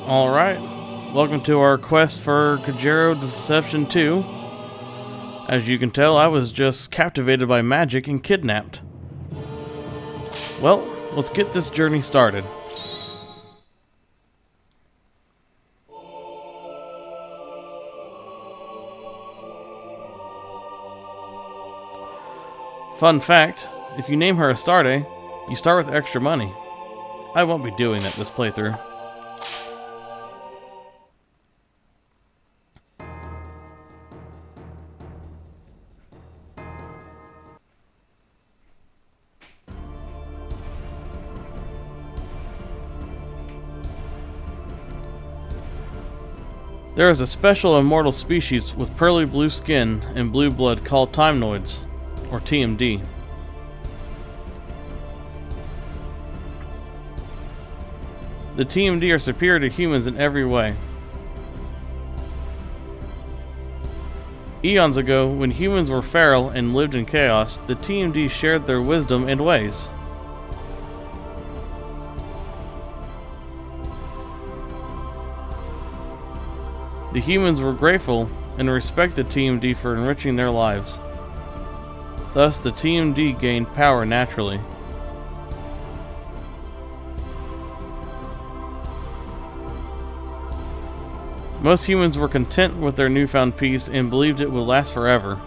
Alright, welcome to our quest for Kajero Deception 2. As you can tell, I was just captivated by magic and kidnapped. Well, let's get this journey started. Fun fact, if you name her Astarte, you start with extra money. I won't be doing that this playthrough. There is a special immortal species with pearly blue skin and blue blood called Timenoids, or TMD. The TMD are superior to humans in every way. Eons ago, when humans were feral and lived in chaos, the TMD shared their wisdom and ways. The humans were grateful and respected TMD for enriching their lives. Thus, the TMD gained power naturally. Most humans were content with their newfound peace and believed it would last forever.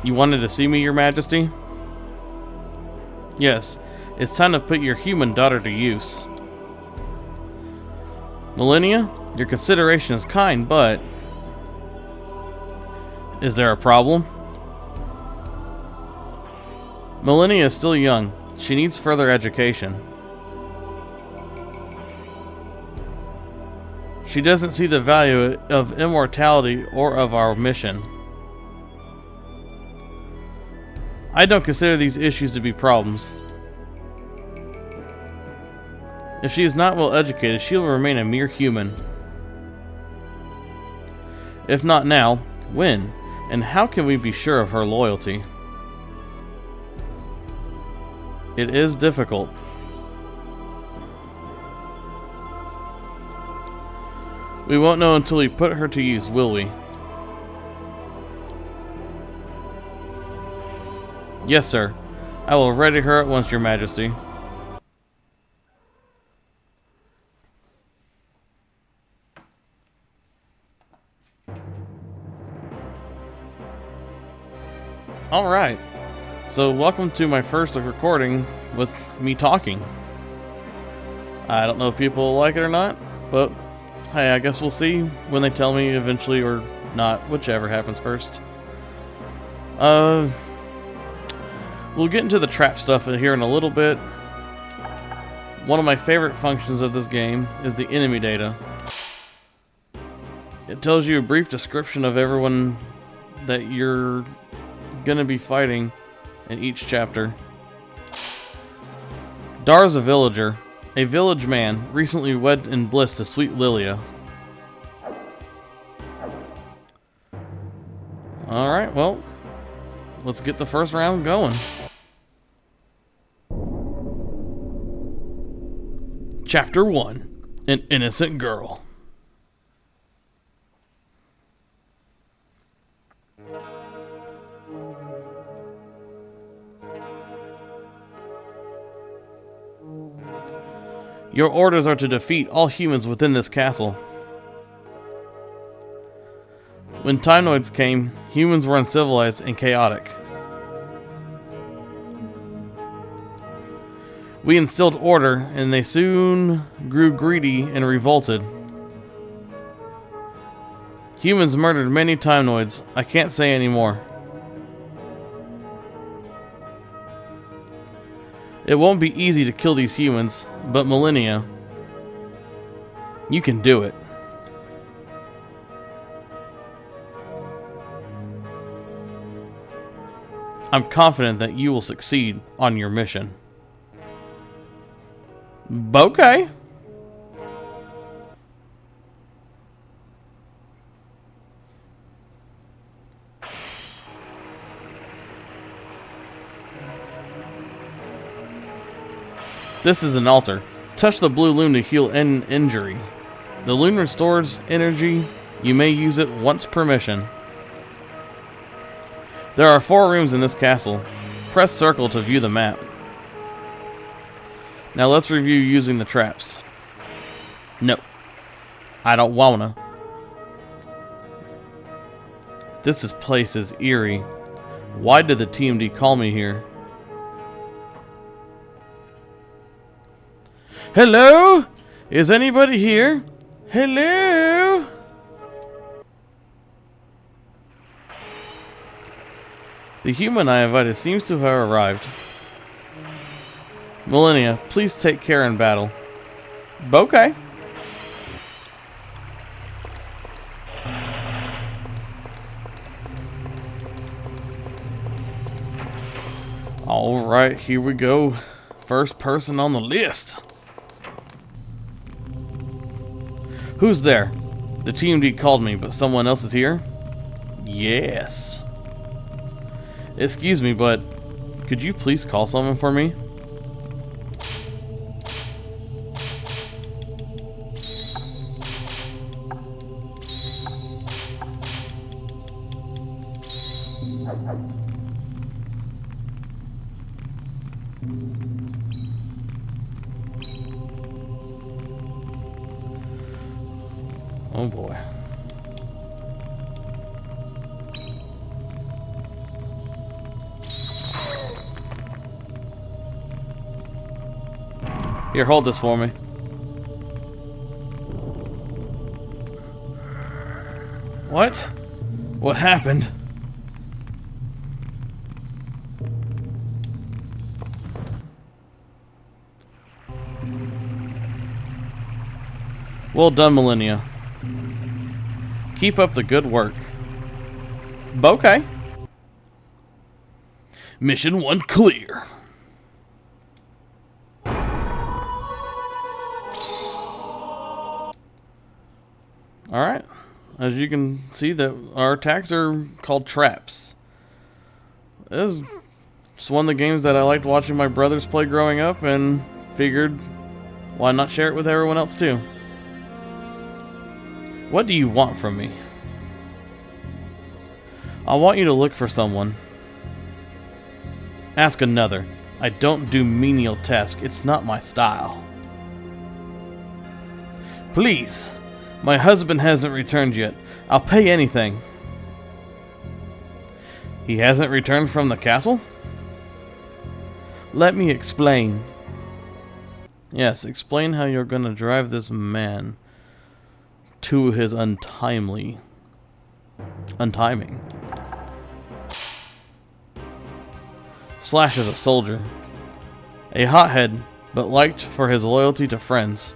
You wanted to see me, Your Majesty? Yes, it's time to put your human daughter to use. Millennia, your consideration is kind, but... is there a problem? Millennia is still young. She needs further education. She doesn't see the value of immortality or of our mission. I don't consider these issues to be problems. If she is not well educated, she will remain a mere human. If not now, when? And how can we be sure of her loyalty? It is difficult. We won't know until we put her to use, will we? Yes, sir. I will ready her at once, Your Majesty. Alright. So, welcome to my first recording with me talking. I don't know if people will like it or not, but hey, I guess we'll see when they tell me eventually or not, whichever happens first. We'll get into the trap stuff here in a little bit. One of my favorite functions of this game is the enemy data. It tells you a brief description of everyone that you're gonna be fighting in each chapter. Dar's a villager, a village man recently wed in bliss to sweet Lilia. Alright, well, let's get the first round going. Chapter 1. An Innocent Girl. Your orders are to defeat all humans within this castle. When Timenoids came, humans were uncivilized and chaotic. We instilled order, and they soon grew greedy and revolted. Humans murdered many Timenoids. I can't say any more. It won't be easy to kill these humans, but Millennia, you can do it. I'm confident that you will succeed on your mission. Okay. This is an altar. Touch the blue loom to heal an injury. The loom restores energy. You may use it once per mission. There are 4 rooms in this castle. Press circle to view the map. Now let's review using the traps. No. I don't wanna. This place is eerie. Why did the TMD call me here? Hello? Is anybody here? Hello? The human I invited seems to have arrived. Millennia, please take care in battle. Okay. Alright, here we go. First person on the list. Who's there? The TMD called me, but someone else is here? Yes. Excuse me, but could you please call someone for me? Oh boy. Here, hold this for me. What? What happened? Well done, Millennia. Keep up the good work. Okay. Mission 1 clear. Alright. As you can see, that our attacks are called traps. This is just one of the games that I liked watching my brothers play growing up, and figured why not share it with everyone else too. What do you want from me? I want you to look for someone. Ask another. I don't do menial tasks. It's not my style. Please. My husband hasn't returned yet. I'll pay anything. He hasn't returned from the castle? Let me explain. Yes, explain how you're going to drive this man to his untiming. Slash is a soldier. A hothead, but liked for his loyalty to friends.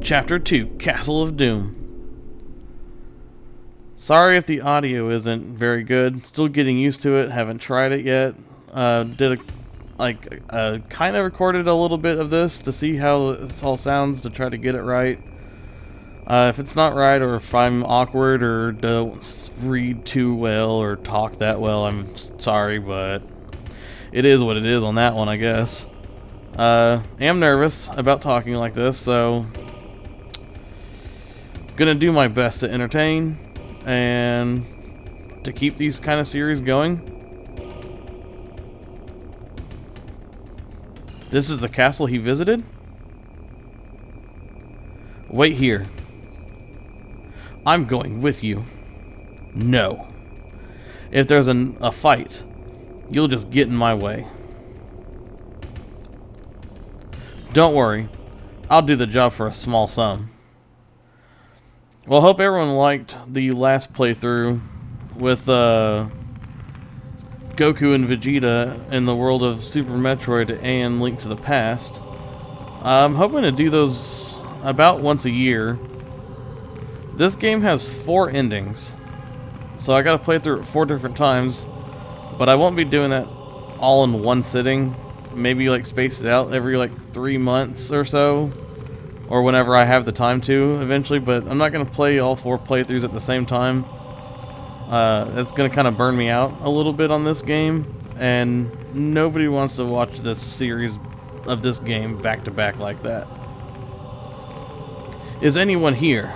Chapter 2, Castle of Doom. Sorry if the audio isn't very good. Still getting used to it. Haven't tried it yet. Kind of recorded a little bit of this to see how this all sounds, to try to get it right. If it's not right, or if I'm awkward or don't read too well or talk that well, I'm sorry, but it is what it is on that one, I guess. Am nervous about talking like this, so gonna do my best to entertain and to keep these kind of series going. This is the castle he visited? Wait here. I'm going with you. No. If there's a fight, you'll just get in my way. Don't worry. I'll do the job for a small sum. Well, hope everyone liked the last playthrough with Goku and Vegeta in the world of Super Metroid and Link to the Past. I'm hoping to do those about once a year. This game has 4 endings, so I gotta play through it 4 different times, but I won't be doing that all in one sitting. Maybe like space it out every like 3 months or so, or whenever I have the time to eventually, but I'm not gonna play all 4 playthroughs at the same time. That's gonna kind of burn me out a little bit on this game, and nobody wants to watch this series of this game back to back like that. Is anyone here?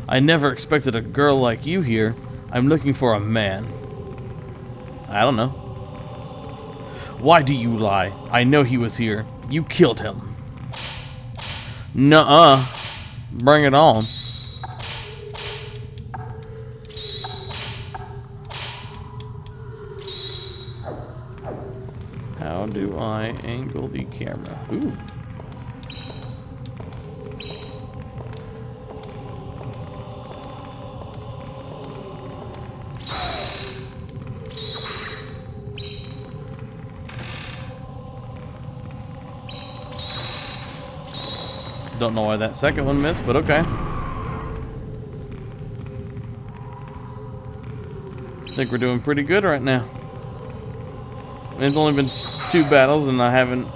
I never expected a girl like you here. I'm looking for a man. I don't know. Why do you lie? I know he was here. You killed him. Nuh-uh. Bring it on. How do I angle the camera? Ooh. Don't know why that second one missed, but okay. I think we're doing pretty good right now. It's only been 2 battles and I haven't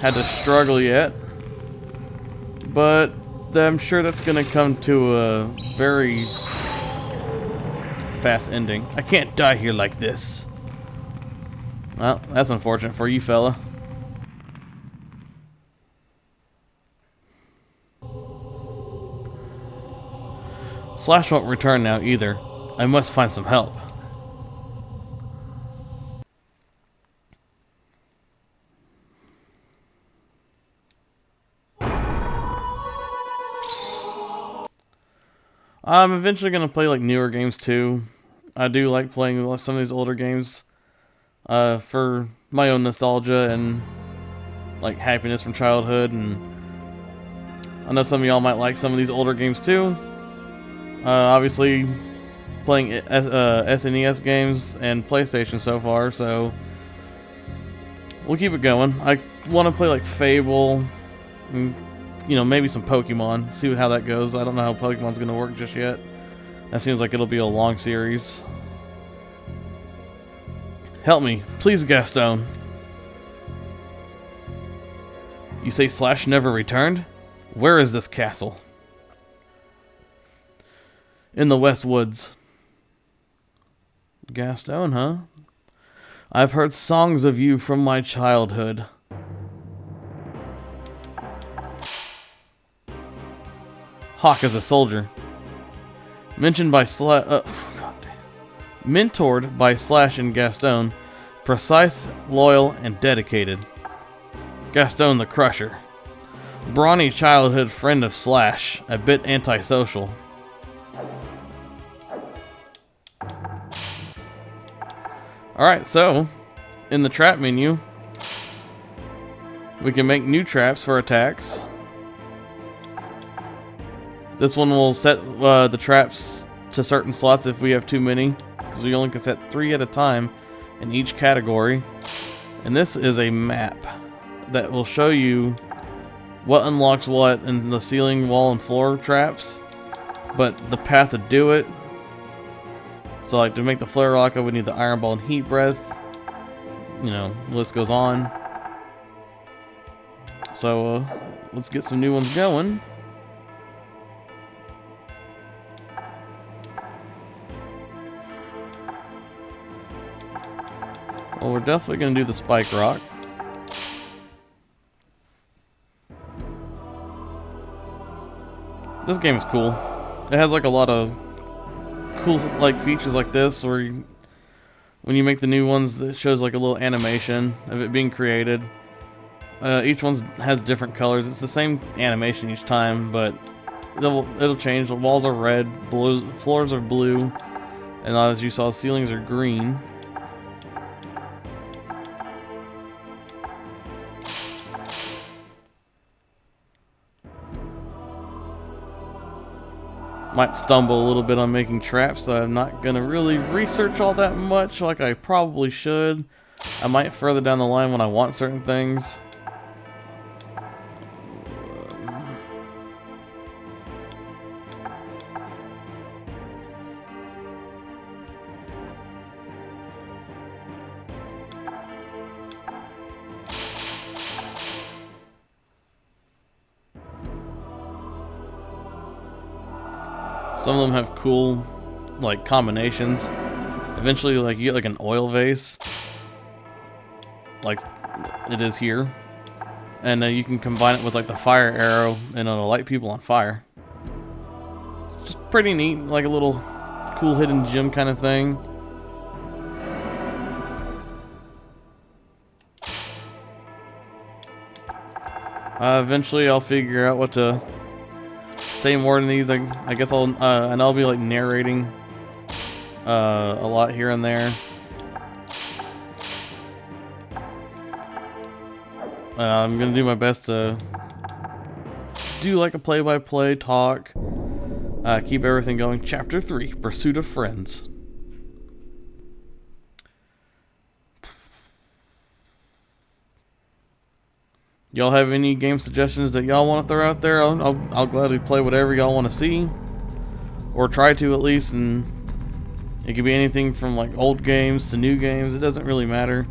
had to struggle yet. But I'm sure that's going to come to a very fast ending. I can't die here like this. Well, that's unfortunate for you, fella. Slash won't return now either. I must find some help. I'm eventually going to play like newer games too. I do like playing some of these older games for my own nostalgia and like happiness from childhood, and I know some of y'all might like some of these older games too. Obviously playing SNES games and PlayStation so far, so we'll keep it going. I want to play like Fable and, you know, maybe some Pokemon, see how that goes. I don't know how Pokemon's going to work just yet. That seems like it'll be a long series. Help me, please, Gaston. You say Slash never returned? Where is this castle? In the West Woods. Gaston, huh? I've heard songs of you from my childhood. Hawk is a soldier. Mentioned by mentored by Slash and Gaston. Precise, loyal, and dedicated. Gaston the Crusher. Brawny childhood friend of Slash. A bit antisocial. Alright, so in the trap menu, we can make new traps for attacks. This one will set the traps to certain slots if we have too many, because we only can set 3 at a time in each category. And this is a map that will show you what unlocks what in the ceiling, wall, and floor traps, but the path to do it. So like to make the flare rocket, we need the iron ball and heat breath. You know, the list goes on. So let's get some new ones going. Well, we're definitely going to do the spike rock. This game is cool. It has like a lot of cool like features like this, where you, when you make the new ones, it shows like a little animation of it being created. Each one has different colors. It's the same animation each time, but it'll change. The walls are red, floors are blue, and as you saw, ceilings are green. Might stumble a little bit on making traps, so I'm not going to really research all that much like I probably should. I might further down the line when I want certain things. Some of them have cool, like, combinations. Eventually, like, you get like an oil vase, like it is here, and then you can combine it with like the fire arrow, and it'll light people on fire. Just pretty neat, like a little cool hidden gem kind of thing. Eventually, I'll figure out what to say more in these. I guess I'll be like narrating a lot here and there. I'm gonna do my best to do like a play-by-play talk. Keep everything going. Chapter 3: Pursuit of Friends. Y'all have any game suggestions that y'all want to throw out there? I'll gladly play whatever y'all want to see, or try to at least. And it could be anything from like old games to new games. It doesn't really matter.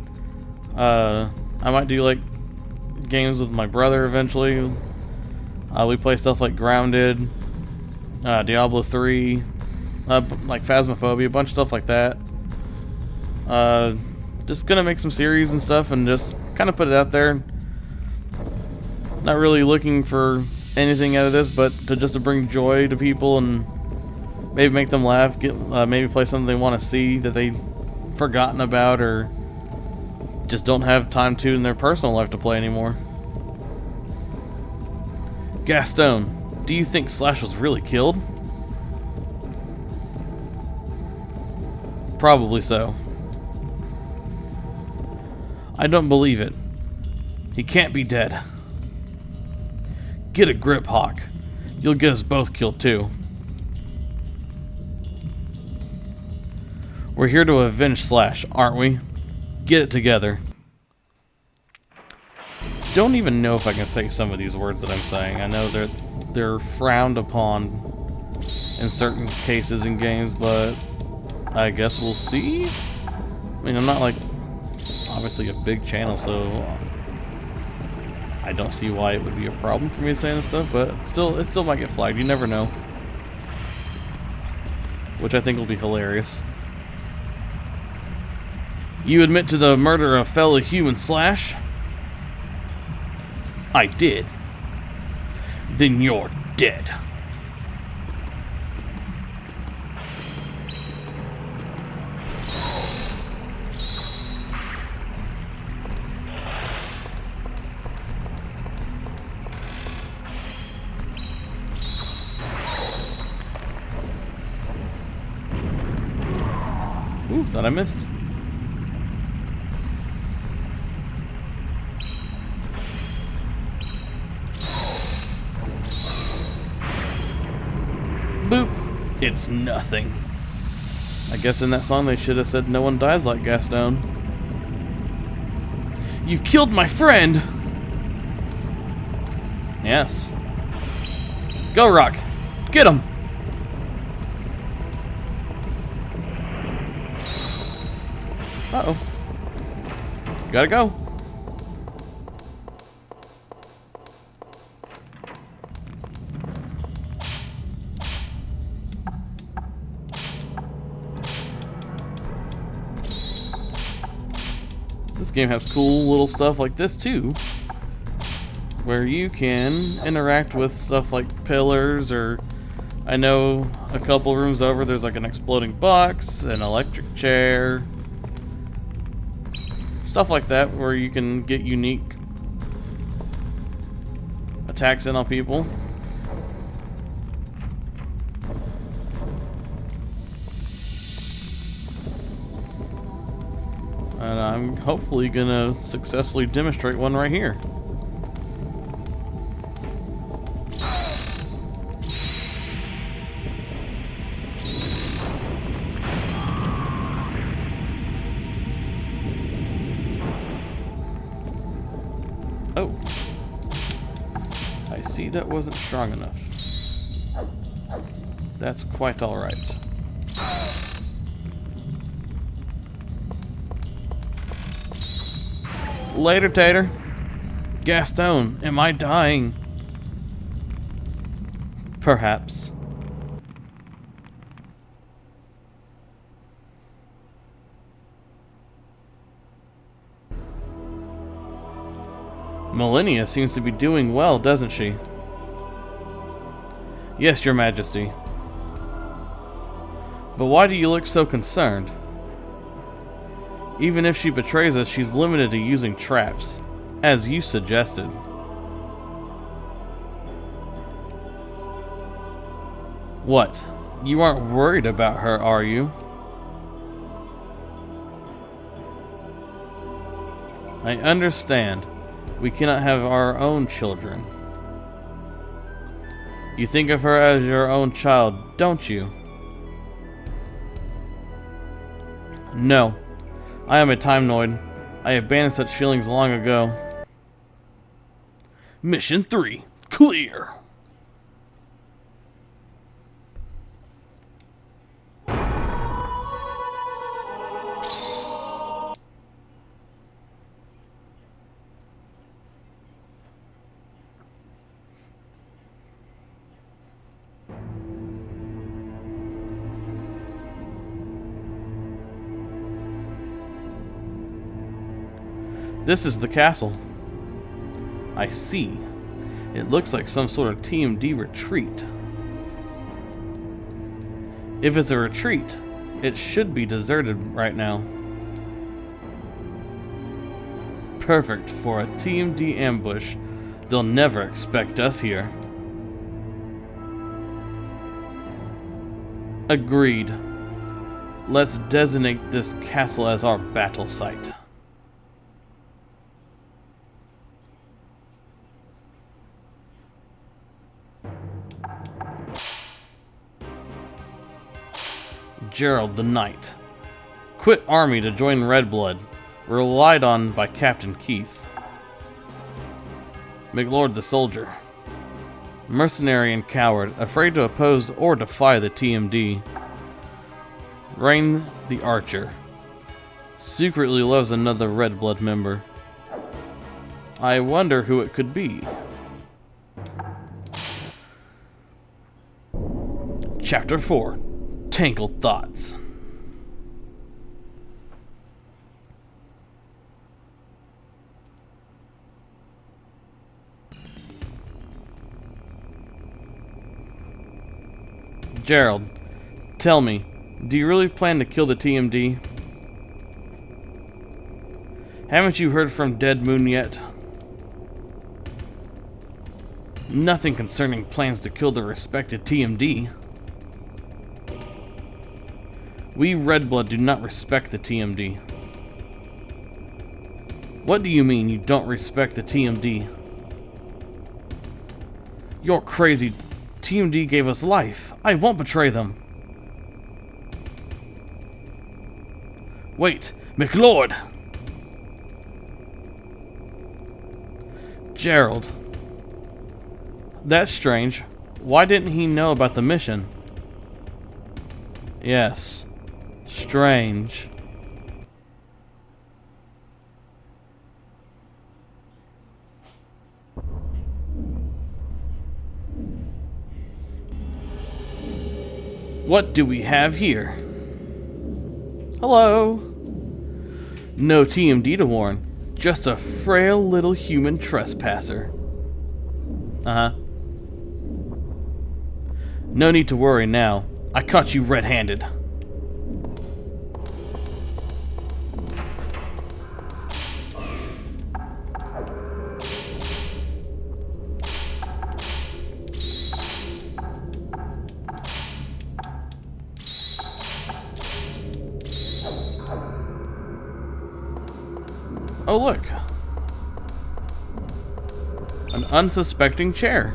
I might do like games with my brother eventually. We play stuff like Grounded, Diablo 3, like Phasmophobia, a bunch of stuff like that. Just gonna make some series and stuff and just kind of put it out there. Not really looking for anything out of this, but to bring joy to people and maybe make them laugh. Maybe play something they want to see that they've forgotten about or just don't have time to in their personal life to play anymore. Gaston, do you think Slash was really killed? Probably so. I don't believe it. He can't be dead. Get a grip, Hawk. You'll get us both killed too. We're here to avenge Slash, aren't we? Get it together. Don't even know if I can say some of these words that I'm saying. I know they're frowned upon in certain cases in games, but I guess we'll see. I mean, I'm not like obviously a big channel, so I don't see why it would be a problem for me saying this stuff, but it still might get flagged. You never know. Which I think will be hilarious. You admit to the murder of fellow human Slash? I did. Then you're dead. Ooh, thought I missed. Boop. It's nothing. I guess in that song they should have said no one dies like Gaston. You've killed my friend! Yes. Go, Rock! Get him! Uh-oh. Gotta go. This game has cool little stuff like this too, where you can interact with stuff like pillars, or I know a couple rooms over there's like an exploding box, an electric chair, stuff like that, where you can get unique attacks in on people. And I'm hopefully gonna successfully demonstrate one right here. See, that wasn't strong enough. That's quite alright. Later, Tater. Gaston, am I dying? Perhaps. Millennia seems to be doing well, doesn't she? Yes, Your Majesty. But why do you look so concerned? Even if she betrays us, she's limited to using traps, as you suggested. What? You aren't worried about her, are you? I understand. We cannot have our own children. You think of her as your own child, don't you? No. I am a Time Noid. I abandoned such feelings long ago. Mission 3. Clear. This is the castle. I see. It looks like some sort of TMD retreat. If it's a retreat, it should be deserted right now. Perfect for a TMD ambush. They'll never expect us here. Agreed. Let's designate this castle as our battle site. Gerald the Knight. Quit army to join Red Blood. Relied on by Captain Keith. McLord the Soldier. Mercenary and coward, afraid to oppose or defy the TMD. Rain the Archer. Secretly loves another Red Blood member. I wonder who it could be. Chapter 4. Tangled Thoughts. Gerald, tell me, do you really plan to kill the TMD? Haven't you heard from Dead Moon yet? Nothing concerning plans to kill the respected TMD. We Red Blood do not respect the TMD. What do you mean you don't respect the TMD? You're crazy. TMD gave us life. I won't betray them. Wait, McLord! Gerald. That's strange. Why didn't he know about the mission? Yes. Strange. What do we have here? Hello. No TMD to warn. Just a frail little human trespasser. Uh-huh. No need to worry now. I caught you red-handed. Oh, look. An unsuspecting chair.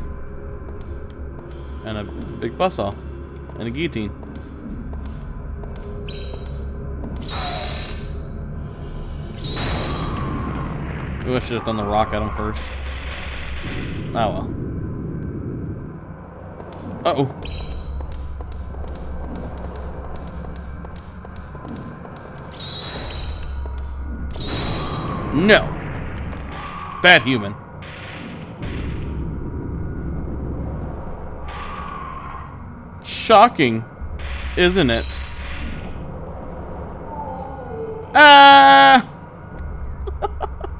And a big buzzsaw. And a guillotine. Ooh, I should have thrown the rock at him first. Oh well. Uh-oh. No. Bad human. Shocking, isn't it? Ah!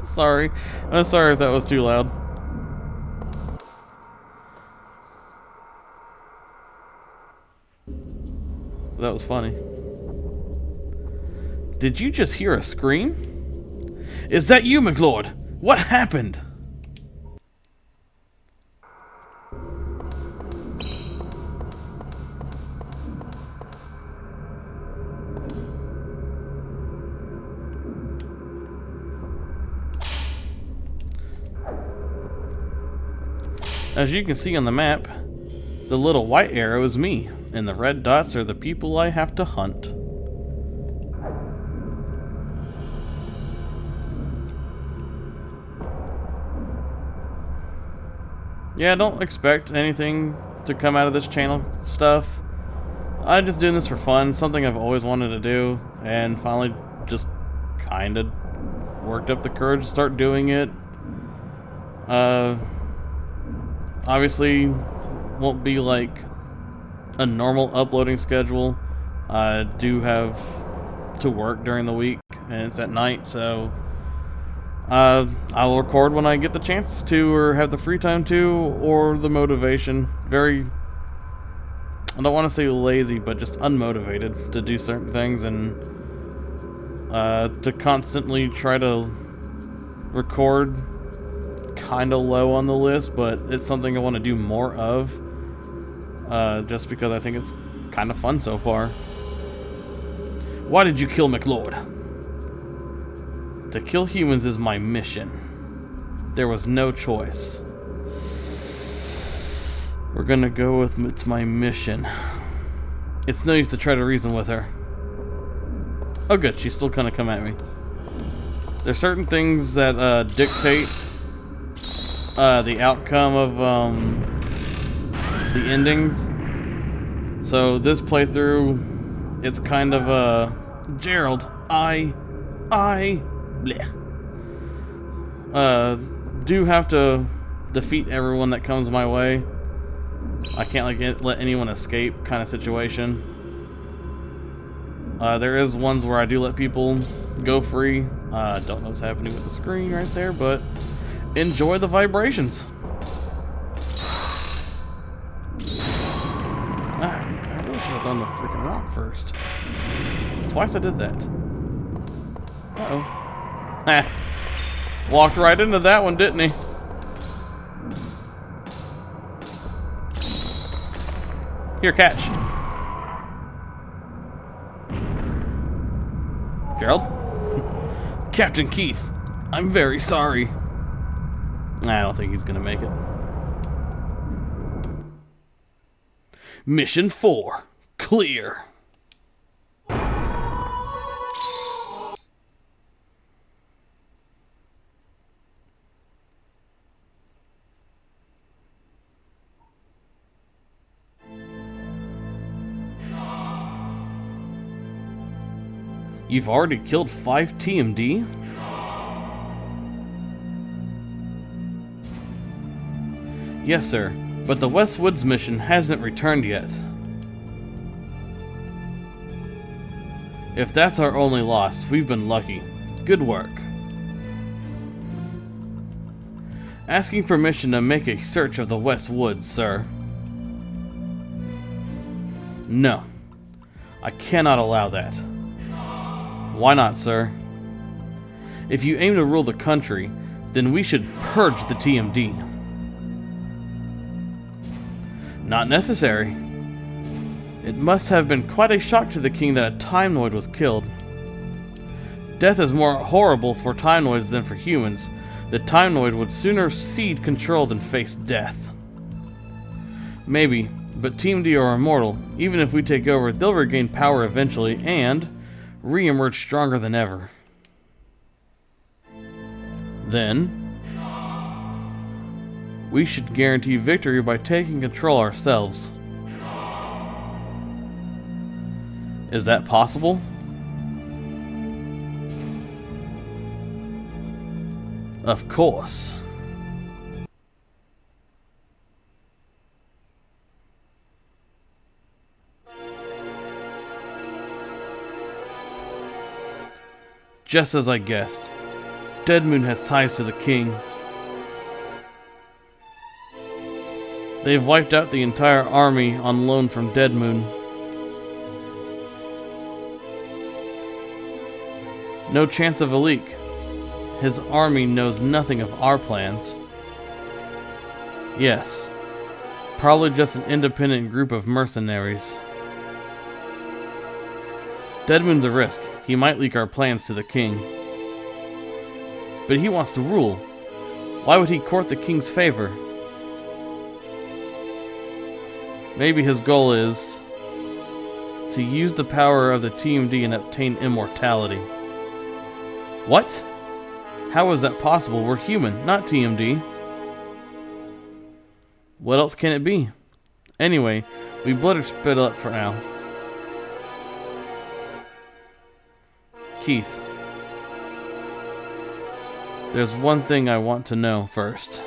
Sorry. I'm sorry if that was too loud. That was funny. Did you just hear a scream? Is that you, McLord? What happened? As you can see on the map, the little white arrow is me, and the red dots are the people I have to hunt. Yeah, don't expect anything to come out of this channel stuff. I'm just doing this for fun, something I've always wanted to do, and finally just kind of worked up the courage to start doing it. Obviously, won't be like a normal uploading schedule. I do have to work during the week, and it's at night, so I'll record when I get the chance to, or have the free time to, or the motivation. I don't want to say lazy, but just unmotivated to do certain things, and to constantly try to record kind of low on the list, but it's something I want to do more of, just because I think it's kind of fun so far. Why did you kill McLord? To kill humans is my mission. There was no choice. We're gonna go with it's my mission. It's no use to try to reason with her. Oh good, she's still gonna come at me. There's certain things that dictate the outcome of the endings. So this playthrough, it's kind of Gerald, bleh. Do have to defeat everyone that comes my way. I can't like let anyone escape kind of situation. There is ones where I do let people go free. Don't know what's happening with the screen right there, but enjoy the vibrations. I really should have done the freaking rock first. It's twice I did that. Uh-oh. Ha! Walked right into that one, didn't he? Here, catch. Gerald? Captain Keith, I'm very sorry. I don't think he's gonna make it. Mission 4. Clear. You've already killed 5 TMD? Yes, sir, but the Westwoods mission hasn't returned yet. If that's our only loss, we've been lucky. Good work. Asking permission to make a search of the Westwoods, sir. No, I cannot allow that. Why not, sir? If you aim to rule the country, then we should purge the TMD. Not necessary. It must have been quite a shock to the king that a Time Noid was killed. Death is more horrible for Time Noids than for humans. The Time Noid would sooner cede control than face death. Maybe, but TMD are immortal. Even if we take over, they'll regain power eventually and re-emerge stronger than ever. Then, we should guarantee victory by taking control ourselves. Is that possible? Of course. Just as I guessed, Dead Moon has ties to the king. They've wiped out the entire army on loan from Dead Moon. No chance of a leak. His army knows nothing of our plans. Yes, probably just an independent group of mercenaries. Dead Moon's a risk. He might leak our plans to the king. But he wants to rule. Why would he court the king's favor? Maybe his goal is to use the power of the TMD and obtain immortality. What? How is that possible? We're human, not TMD. What else can it be? Anyway, we better split up for now. Keith, there's one thing I want to know first.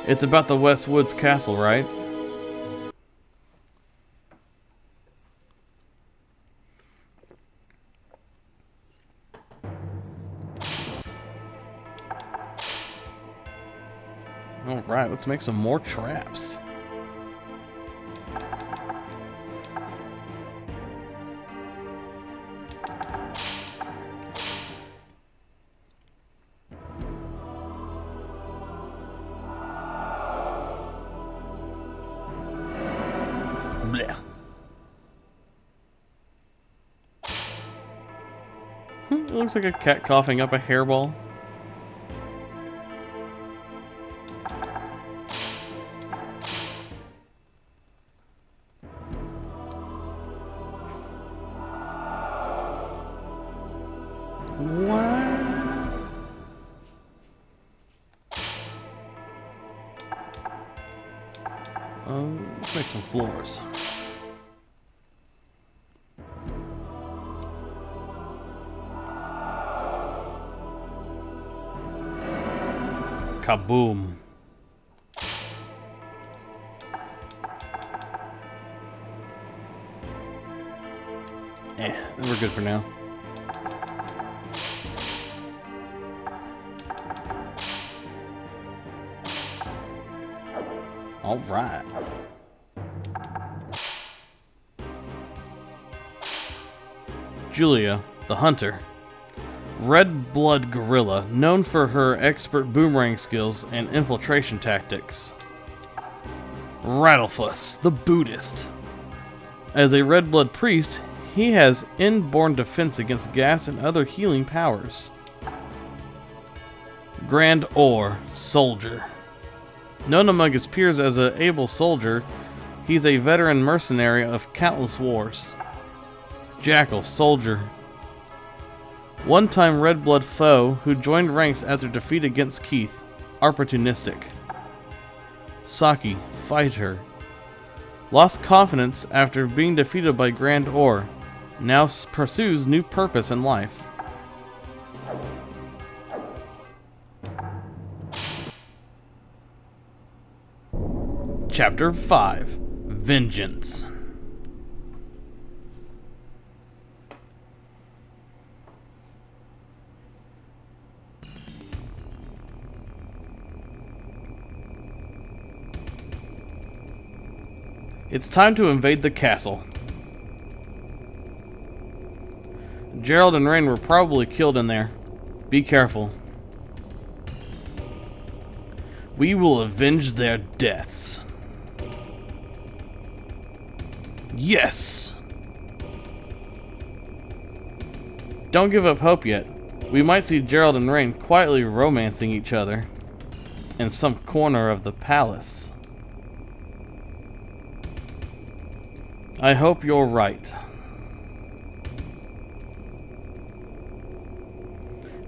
It's about the West Woods Castle, right? Alright, let's make some more traps. Blech. It looks like a cat coughing up a hairball. Let's make some floors. Kaboom. We're good for now. All right. Julia, the hunter. Red blood gorilla, known for her expert boomerang skills and infiltration tactics. Rattlefuss, the Buddhist. As a red blood priest, he has inborn defense against gas and other healing powers. Grand Or, soldier. Known among his peers as an able soldier, he's a veteran mercenary of countless wars. Jackal, soldier. One-time red blood foe who joined ranks after defeat against Keith, opportunistic. Saki, fighter. Lost confidence after being defeated by Grand Or, now pursues new purpose in life. Chapter 5, Vengeance. It's time to invade the castle. Gerald and Rain were probably killed in there. Be careful. We will avenge their deaths. Yes! Don't give up hope yet. We might see Gerald and Rain quietly romancing each other in some corner of the palace. I hope you're right.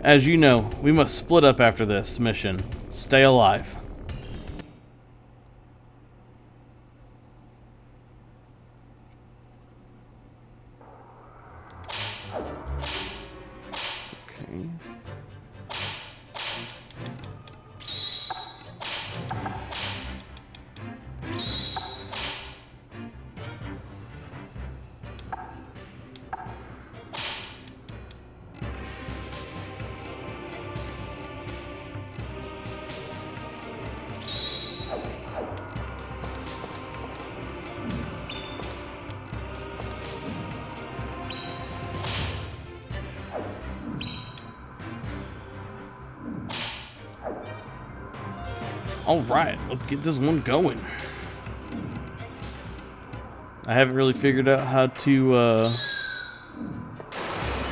As you know, we must split up after this mission. Stay alive. Alright, let's get this one going. I haven't really figured out how to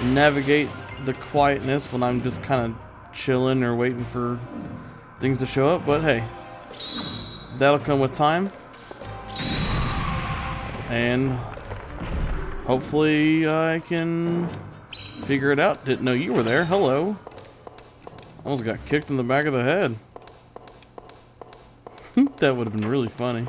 navigate the quietness when I'm just kind of chilling or waiting for things to show up, but hey, that'll come with time. And hopefully I can figure it out. Didn't know you were there. Hello. Almost got kicked in the back of the head. That would have been really funny.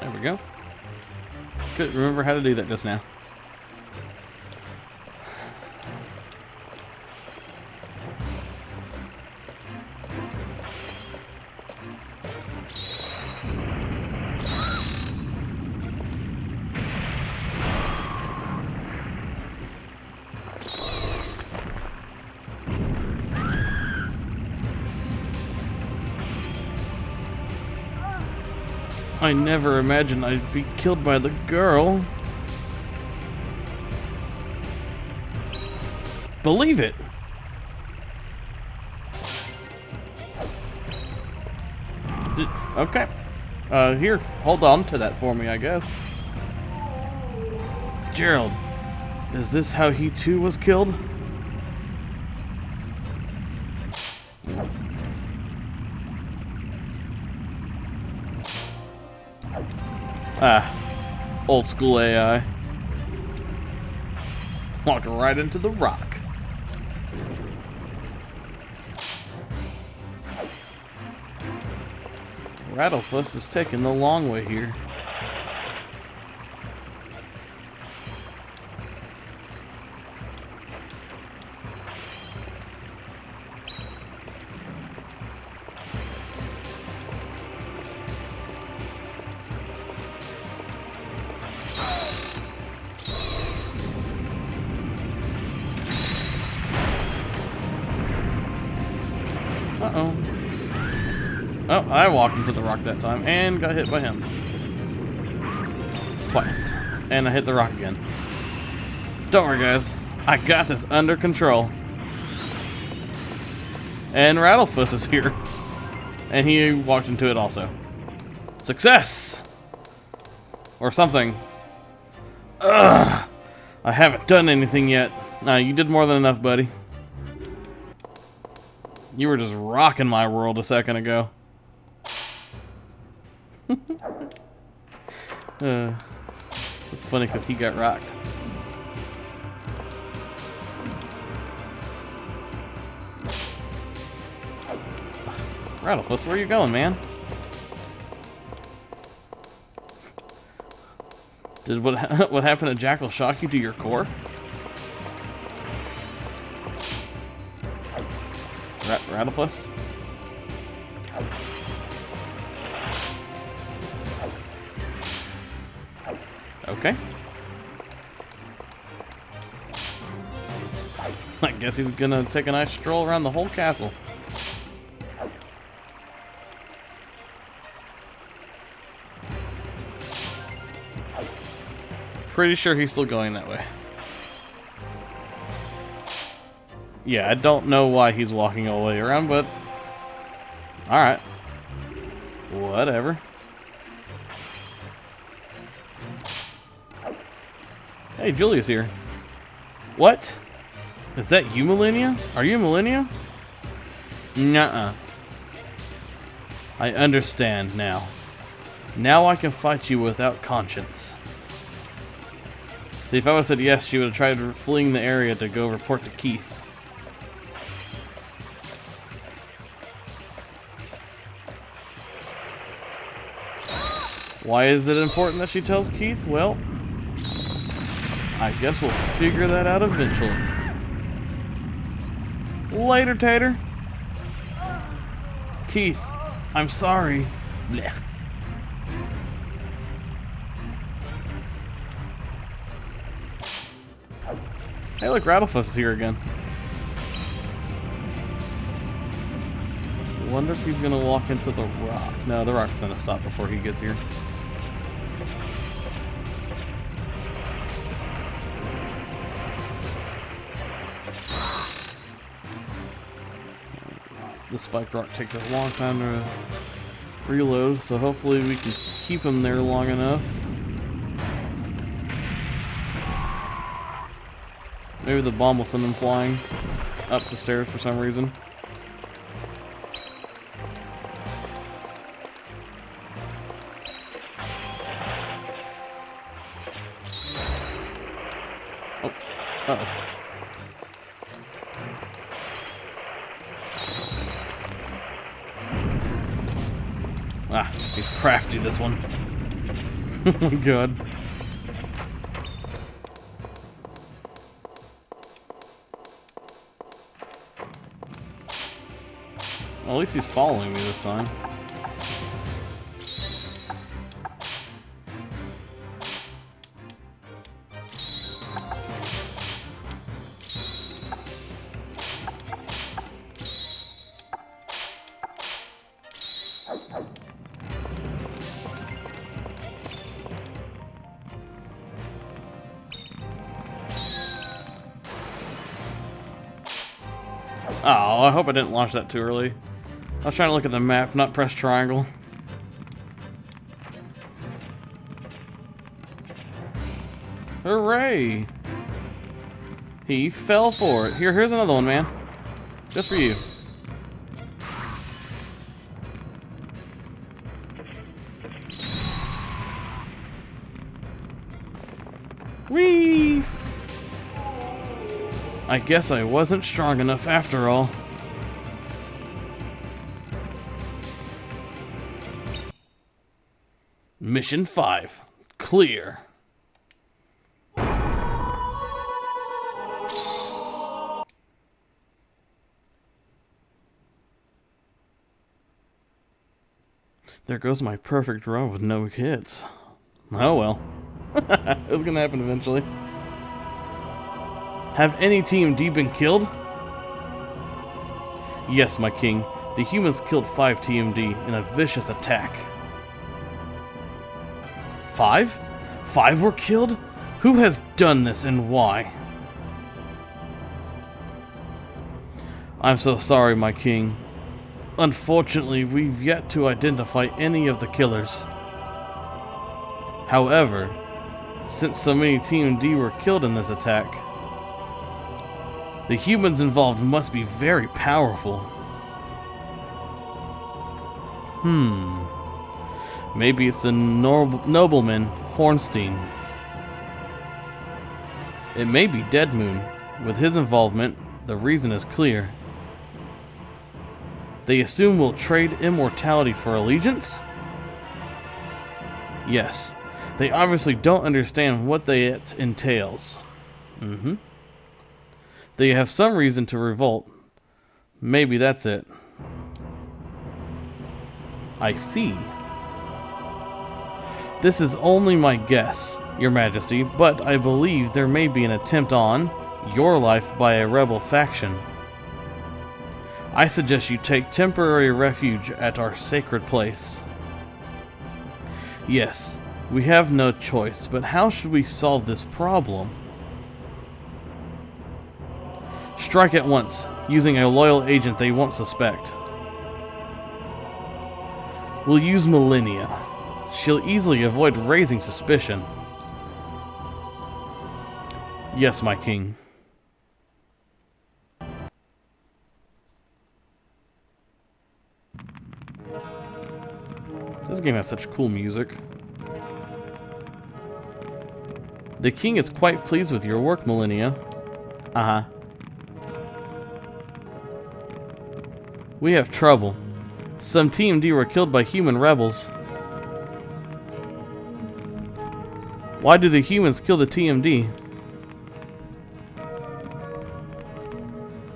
There we go. Couldn't remember how to do that just now. I never imagined I'd be killed by the girl. Believe it. Okay. Here, hold on to that for me, I guess. Gerald, is this how he too was killed? Ah, old school AI. Walked right into the rock. Rattlefuss is taking the long way here. Uh-oh. Oh, I walked into the rock that time and got hit by him. Twice. And I hit the rock again. Don't worry, guys. I got this under control. And Rattlefuss is here. And he walked into it also. Success! Or something. Ugh! I haven't done anything yet. Nah, you did more than enough, buddy. You were just rocking my world a second ago. It's funny because he got rocked. Rattlefuss, where are you going, man? Did what happened to Jackal shock you to your core? Rattlefuss? Okay. I guess he's gonna take a nice stroll around the whole castle. Pretty sure he's still going that way. Yeah, I don't know why he's walking all the way around, but alright. Whatever. Hey, Julia's here. What? Is that you, Malenia? Are you Malenia? Nuh-uh. I understand now. Now I can fight you without conscience. See, if I would have said yes, she would have tried fleeing the area to go report to Keith. Why is it important that she tells Keith? Well, I guess we'll figure that out eventually. Later, Tater. Keith, I'm sorry. Blech. Hey, look, Rattlefuss is here again. Wonder if he's gonna walk into the rock. No, the rock's gonna stop before he gets here. The spike rock takes a long time to reload, so hopefully we can keep him there long enough. Maybe the bomb will send him flying up the stairs for some reason. Oh, uh-oh. Ah, he's crafty, this one. Oh my god. Well, at least he's following me this time. Oh, I hope I didn't launch that too early. I was trying to look at the map, not press triangle. Hooray! He fell for it. Here's another one, man. Just for you. Whee! I guess I wasn't strong enough after all. Mission 5. Clear. There goes my perfect run with no hits. Oh well. It was gonna happen eventually. Have any TMD been killed? Yes, my king. The humans killed 5 TMD in a vicious attack. 5? 5 were killed? Who has done this and why? I'm so sorry, my king. Unfortunately, we've yet to identify any of the killers. However, since so many TMD were killed in this attack, the humans involved must be very powerful. Maybe it's the nobleman Hornstein. It may be Dead Moon. With his involvement, the reason is clear. They assume we'll trade immortality for allegiance? Yes. They obviously don't understand what it entails. They have some reason to revolt. Maybe that's it. I see. This is only my guess, Your Majesty, but I believe there may be an attempt on your life by a rebel faction. I suggest you take temporary refuge at our sacred place. Yes, we have no choice, but how should we solve this problem? Strike at once, using a loyal agent they won't suspect. We'll use Millennia. She'll easily avoid raising suspicion. Yes, my king. This game has such cool music. The king is quite pleased with your work, Millennia. We have trouble. Some TMD were killed by human rebels. Why do the humans kill the TMD?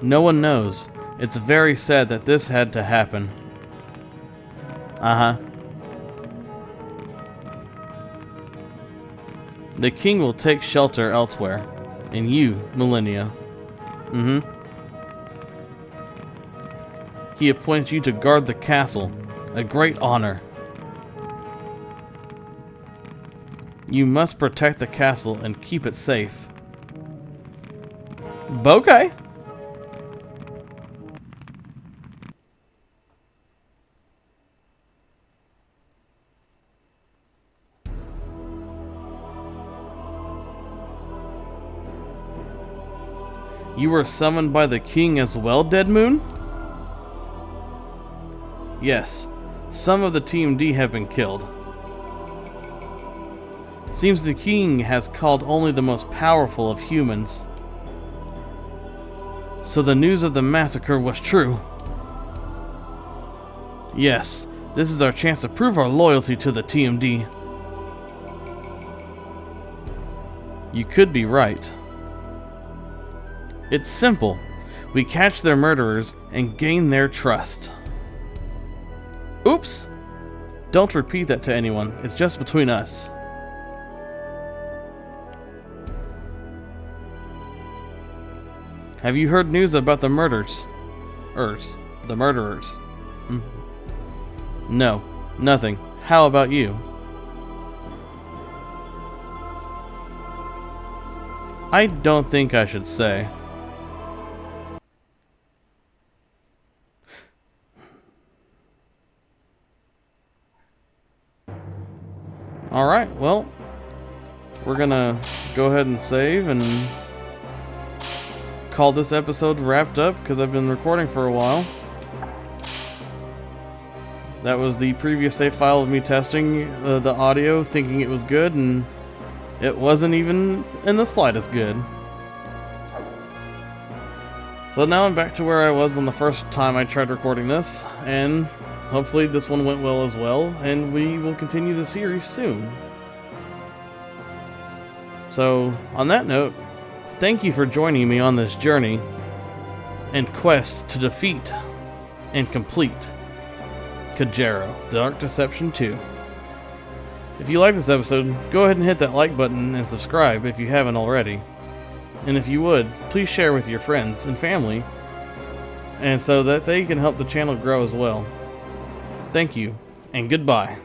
No one knows. It's very sad that this had to happen. Uh-huh. The king will take shelter elsewhere. And you, Malenia. Mm-hmm. He appoints you to guard the castle. A great honor. You must protect the castle and keep it safe. Okay. You were summoned by the king as well, Dead Moon? Yes, some of the TMD have been killed. Seems the king has called only the most powerful of humans. So the news of the massacre was true. Yes, this is our chance to prove our loyalty to the TMD. You could be right. It's simple. We catch their murderers and gain their trust. Oops! Don't repeat that to anyone. It's just between us. Have you heard news about the murders? The murderers. No, nothing. How about you? I don't think I should say. Alright, well, we're gonna go ahead and save and call this episode wrapped up because I've been recording for a while. That was the previous save file of me testing the audio, thinking it was good, and it wasn't even in the slightest good. So now I'm back to where I was on the first time I tried recording this, and hopefully this one went well as well, and we will continue the series soon. So, on that note, thank you for joining me on this journey and quest to defeat and complete Kajero, Dark Deception 2. If you like this episode, go ahead and hit that like button and subscribe if you haven't already. And if you would, please share with your friends and family, and so that they can help the channel grow as well. Thank you, and goodbye.